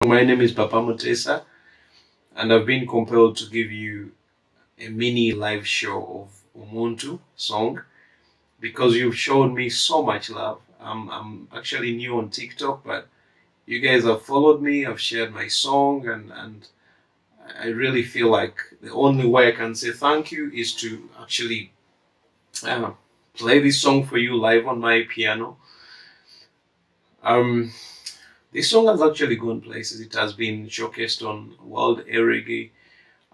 My name is Papa Muteesa, and I've been compelled to give you a mini live show of Omuntu song because you've shown me so much love. I'm actually new on TikTok, but you guys have followed me, I've shared my song, and I really feel like the only way I can say thank you is to actually uh, play this song for you live on my piano. Um, this song has actually gone places. It has been showcased on World Air Reggae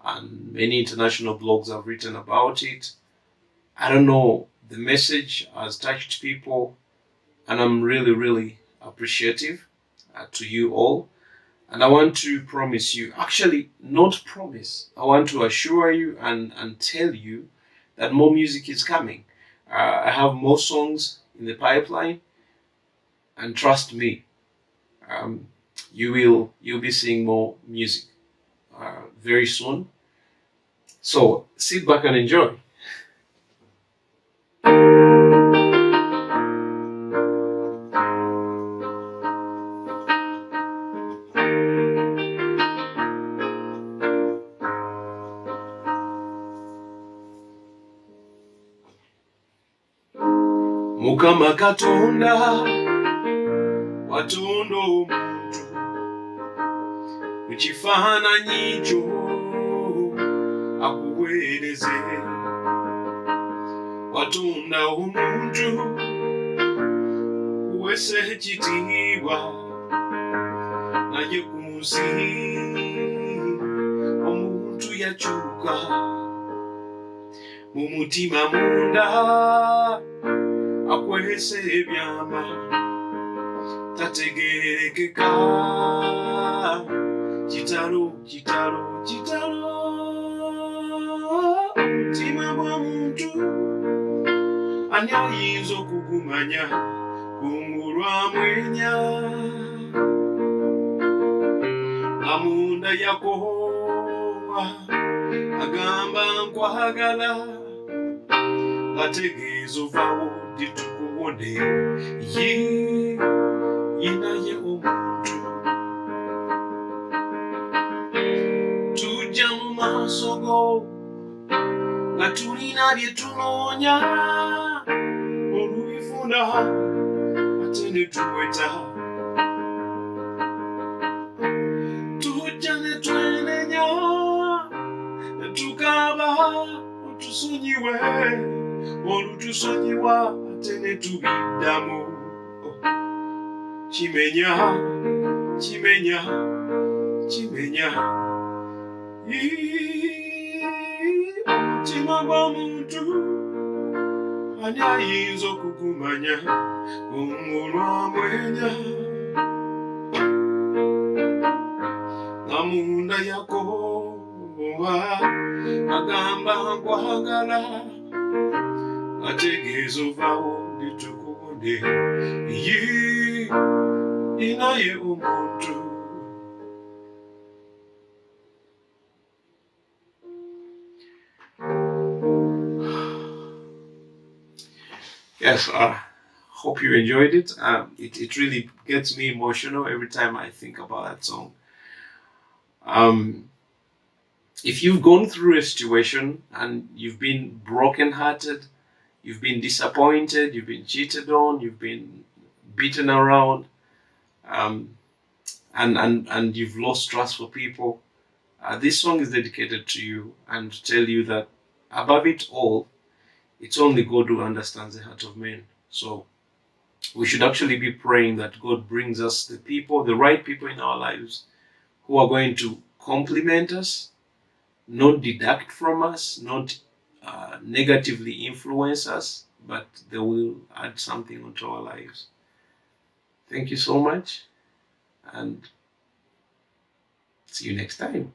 and many international blogs have written about it. I don't know, the message has touched people, and I'm really, really appreciative to you all. And I want to promise you, actually, not promise, I want to assure you and tell you that more music is coming. I have more songs in the pipeline, and trust me, um, you'll be seeing more music very soon. So sit back and enjoy. Mukama Katonda watonda omuntu mu kifaananyi kyo akuweereze. Watonda omuntu kuwese ekitiibwa naye ku nsi omuntu yakyuka mu mutima munda akwese ebyama tategerekeka. Kitalo kitalo kitalo omutima gw'omuntu ani ayinza okugumanya kungulwa mwenya amunda yakoowa agamba nkwagala ategeeza ovaawo ddi tukubone yinaye omuntu tujja mu maaso go nga tulina bye tunoonya olubifuna ate ne tuweta tujja ne twenenya ne tukaaba otusonyiwe olutusonyiwa ate ne tubiddamu kimenya kimenya kimenya omutima gw'omuntu ani ayinza okugumanya omulwamwenya nga munda yakoowa agamba nkwagala ategeeza ovaawo nditukubone inaye omuntu. Yes, hope you enjoyed it. It really gets me emotional every time I think about that song. If you've gone through a situation and you've been brokenhearted, you've been disappointed, you've been cheated on, you've been beaten around, and you've lost trust for people, this song is dedicated to you and to tell you that above it all, it's only God who understands the heart of man. So we should actually be praying that God brings us the people, the right people in our lives who are going to compliment us, not deduct from us, not negatively influence us, but they will add something onto our lives. Thank you so much, and see you next time.